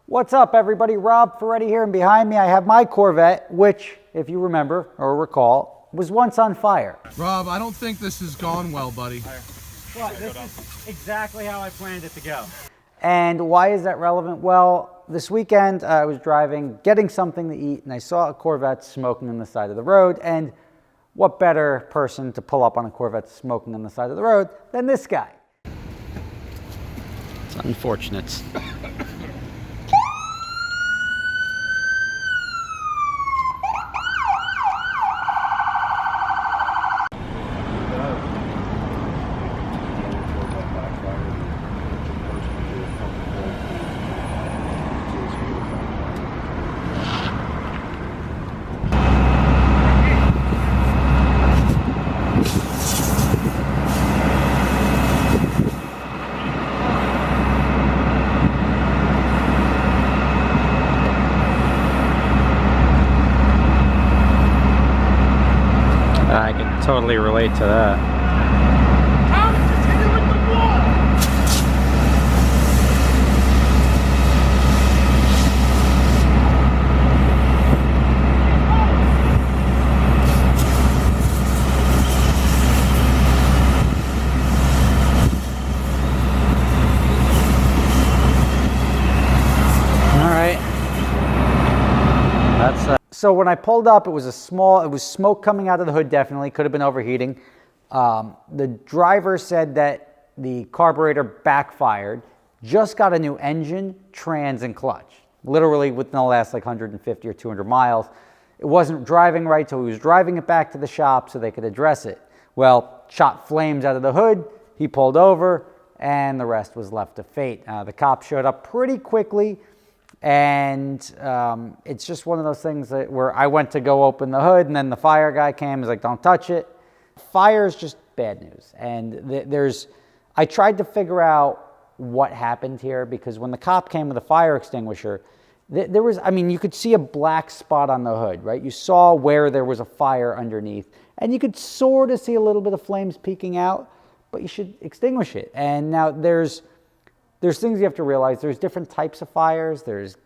What's up, everybody? Rob Ferretti here, and behind me I have my Corvette, which, if you remember or recall, was once on fire. Rob, I don't think this has gone well, buddy. Well, this is exactly how I planned it to go. And why is that relevant? Well, this weekend I was driving, getting something to eat, and I saw a Corvette smoking on the side of the road. And what better person to pull up on a Corvette smoking on the side of the road than this guy? It's unfortunate. I can totally relate to that. All right. That's So when I pulled up, it was smoke coming out of the hood, definitely. Could have been overheating. The driver said that the carburetor backfired, just got a new engine, trans, and clutch. Literally within the last like 150 or 200 miles. It wasn't driving right, so he was driving it back to the shop so they could address it. Well, shot flames out of the hood, he pulled over, and the rest was left to fate. The cops showed up pretty quickly. And it's just one of those things where I went to go open the hood, and then the fire guy came. He's like, "Don't touch it." Fire is just bad news. And I tried to figure out what happened here, because when the cop came with a fire extinguisher, there was, I mean, you could see a black spot on the hood, right? You saw where there was a fire underneath, and you could sort of see a little bit of flames peeking out, but you should extinguish it. And now there's things you have to realize. There's different types of fires. There's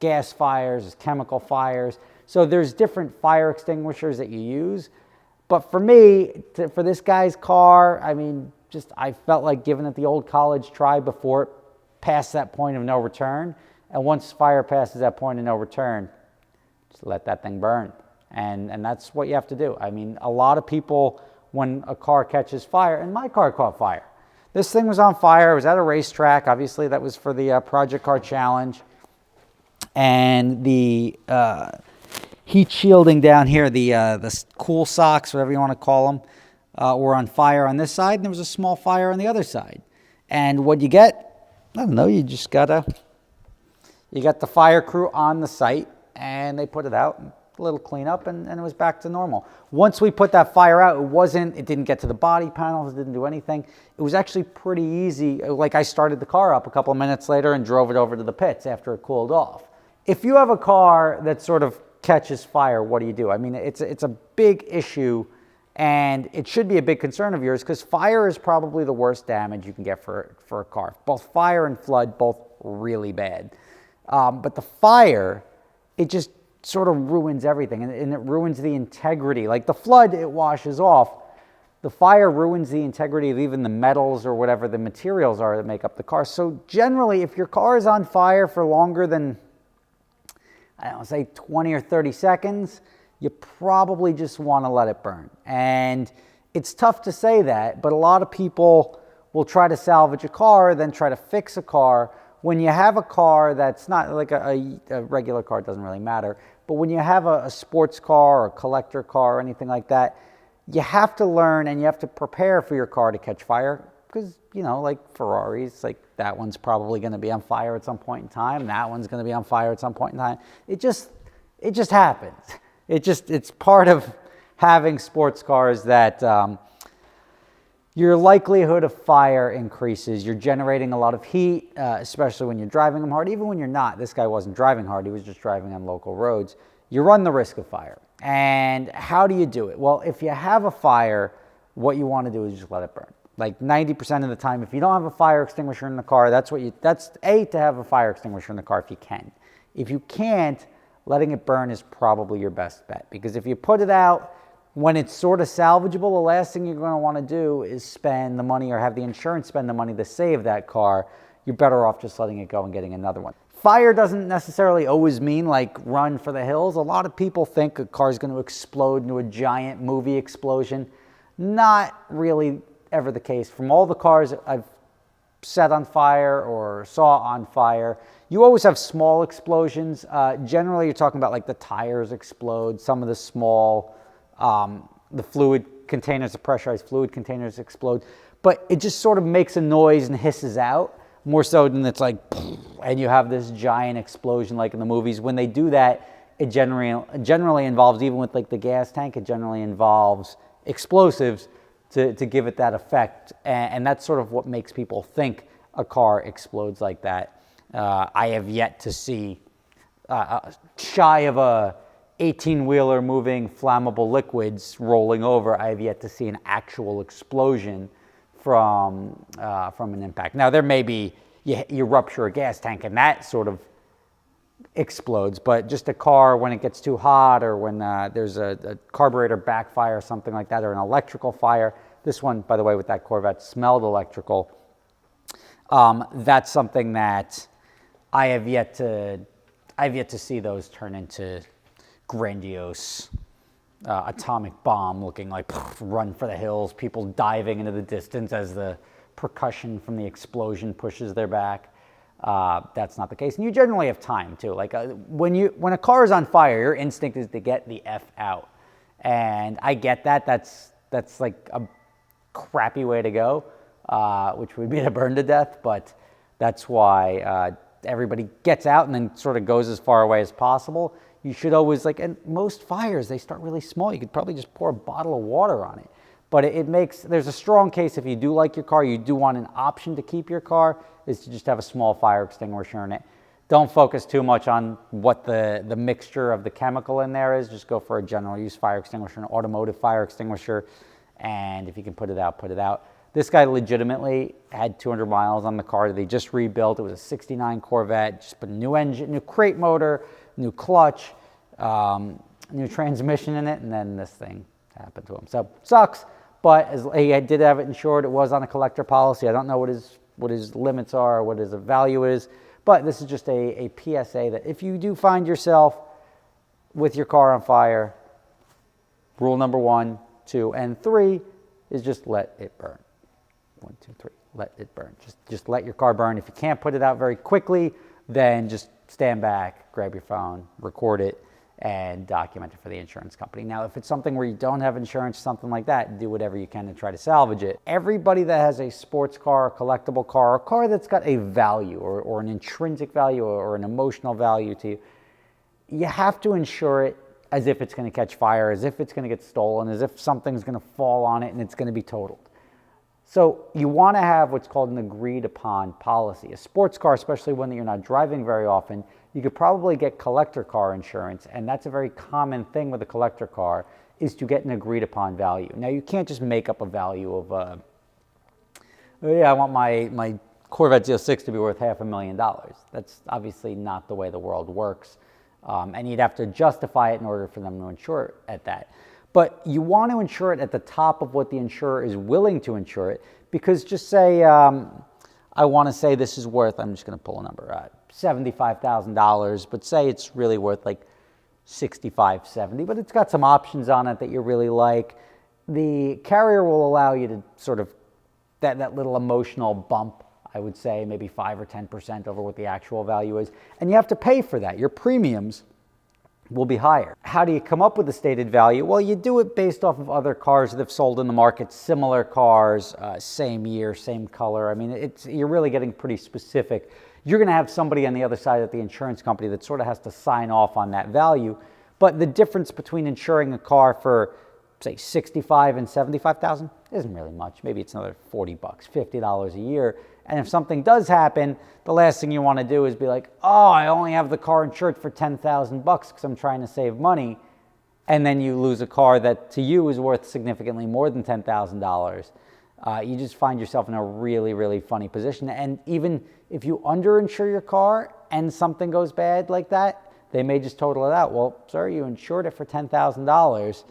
gas fires, there's chemical fires. So there's different fire extinguishers that you use. But for me, for this guy's car, I mean, I felt like giving it the old college try before it passed that point of no return. And once fire passes that point of no return, just let that thing burn. And that's what you have to do. I mean, a lot of people, when a car catches fire, and my car caught fire. This thing was on fire. It was at a racetrack. Obviously, that was for the Project Car Challenge. And the heat shielding down here, the cool socks, whatever you want to call them, were on fire on this side, and there was a small fire on the other side. And what you get, I don't know, you got the fire crew on the site, and they put it out, a little cleanup, and it was back to normal. Once we put that fire out, it didn't get to the body panels, it didn't do anything. It was actually pretty easy. Like, I started the car up a couple of minutes later and drove it over to the pits after it cooled off. If you have a car that sort of catches fire, what do? I mean, it's a big issue, and it should be a big concern of yours, because fire is probably the worst damage you can get for a car. Both fire and flood, both really bad. But the fire, it just sort of ruins everything, and it ruins the integrity. Like the flood, it washes off. The fire ruins the integrity of even the metals or whatever the materials are that make up the car. So generally, if your car is on fire for longer than, I don't know, say 20 or 30 seconds, you probably just want to let it burn. And it's tough to say that, but a lot of people will try to salvage a car, then try to fix a car. When you have a car that's not like a regular car, it doesn't really matter, but when you have a sports car or a collector car or anything like that, you have to learn and you have to prepare for your car to catch fire, because, you know, like Ferraris, like that one's probably going to be on fire at some point in time. That one's going to be on fire at some point in time. It just happens. It's part of having sports cars that your likelihood of fire increases. You're generating a lot of heat, especially when you're driving them hard. Even when you're not. This guy wasn't driving hard. He was just driving on local roads. You run the risk of fire. And how do you do it? Well, if you have a fire, what you want to do is just let it burn. Like 90% of the time, if you don't have a fire extinguisher in the car, that's to have a fire extinguisher in the car if you can. If you can't, letting it burn is probably your best bet, because if you put it out when it's sort of salvageable, the last thing you're going to want to do is spend the money or have the insurance spend the money to save that car. You're better off just letting it go and getting another one. Fire doesn't necessarily always mean like run for the hills. A lot of people think a car is going to explode into a giant movie explosion. Not really ever the case. From all the cars I've set on fire or saw on fire, you always have small explosions. Generally, you're talking about like the tires explode, some of the small, the fluid containers, the pressurized fluid containers explode, but it just sort of makes a noise and hisses out, more so than it's like, and you have this giant explosion like in the movies. When they do that, it generally involves, even with like the gas tank, it generally involves explosives to give it that effect, and that's sort of what makes people think a car explodes like that. I have yet to see, shy of a 18-wheeler moving flammable liquids rolling over, I have yet to see an actual explosion from an impact. Now, there may be, you rupture a gas tank and that sort of explodes, but just a car when it gets too hot, or when there's a carburetor backfire or something like that, or an electrical fire. This one, by the way, with that Corvette smelled electrical. That's something that I have yet to see those turn into grandiose atomic bomb looking like run for the hills, people diving into the distance as the percussion from the explosion pushes their back. That's not the case. And you generally have time too. Like when a car is on fire, your instinct is to get the F out. And I get that. That's like a crappy way to go, which would be to burn to death. But that's why everybody gets out and then sort of goes as far away as possible. You should always, like, and most fires, they start really small. You could probably just pour a bottle of water on it. But there's a strong case, if you do like your car, you do want an option to keep your car, is to just have a small fire extinguisher in it. Don't focus too much on what the mixture of the chemical in there is. Just go for a general use fire extinguisher, an automotive fire extinguisher. And if you can put it out, put it out. This guy legitimately had 200 miles on the car. They just rebuilt. It was a 69 Corvette. Just put a new engine, new crate motor, new clutch, new transmission in it, and then this thing happened to him. So sucks, but he did have it insured. It was on a collector policy. I don't know what his limits are, or what his value is, but this is just a PSA that if you do find yourself with your car on fire, rule number 1, 2, and 3 is just let it burn. 1, 2, 3, let it burn. Just let your car burn. If you can't put it out very quickly, then just stand back, grab your phone, record it, and document it for the insurance company. Now, if it's something where you don't have insurance, something like that, do whatever you can to try to salvage it. Everybody that has a sports car, a collectible car, a car that's got a value or an intrinsic value or an emotional value to you, you have to insure it as if it's going to catch fire, as if it's going to get stolen, as if something's going to fall on it and it's going to be totaled. So you want to have what's called an agreed upon policy. A sports car, especially one that you're not driving very often, you could probably get collector car insurance, and that's a very common thing with a collector car, is to get an agreed upon value. Now, you can't just make up a value of, I want my Corvette Z06 to be worth $500,000. That's obviously not the way the world works, and you'd have to justify it in order for them to insure it at that. But you want to insure it at the top of what the insurer is willing to insure it, because just say, I want to say this is worth, I'm just going to pull a number, $75,000, but say it's really worth like $65,000, $70,000, but it's got some options on it that you really like. The carrier will allow you to sort of, that little emotional bump, I would say, maybe 5 or 10% over what the actual value is, and you have to pay for that. Your premiums will be higher. How do you come up with the stated value? Well, you do it based off of other cars that have sold in the market, similar cars, same year, same color. I mean, you're really getting pretty specific. You're going to have somebody on the other side at the insurance company that sort of has to sign off on that value. But the difference between insuring a car for, say, $65,000 and $75,000 isn't really much. Maybe it's another $40, $50 a year. And if something does happen, the last thing you want to do is be like, oh, I only have the car insured for $10,000 because I'm trying to save money. And then you lose a car that to you is worth significantly more than $10,000. you just find yourself in a really, really funny position. And even if you underinsure your car and something goes bad like that, they may just total it out. Well, sir, you insured it for $10,000.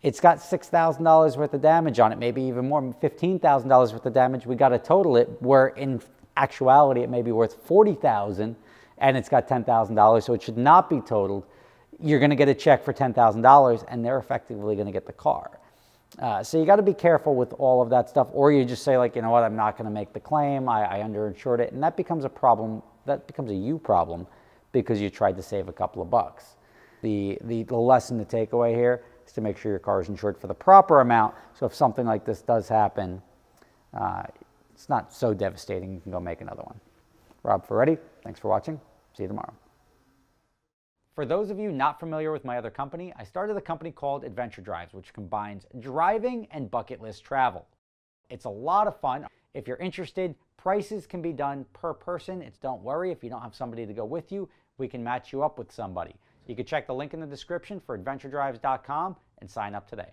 It's got $6,000 worth of damage on it, maybe even more, $15,000 worth of damage. We got to total it, where in actuality it may be worth $40,000 and it's got $10,000, so it should not be totaled. You're going to get a check for $10,000 and they're effectively going to get the car. So you got to be careful with all of that stuff, or you just say, like, you know what, I'm not going to make the claim, I underinsured it, and that becomes a problem. That becomes a you problem because you tried to save a couple of bucks. The lesson to take away here is to make sure your car is insured for the proper amount, so if something like this does happen, it's not so devastating. You can go make another one. Rob Ferretti, thanks for watching. See you tomorrow. For those of you not familiar with my other company, I started a company called Adventure Drives, which combines driving and bucket list travel. It's a lot of fun. If you're interested, prices can be done per person. Don't worry if you don't have somebody to go with you, we can match you up with somebody. You can check the link in the description for adventuredrives.com and sign up today.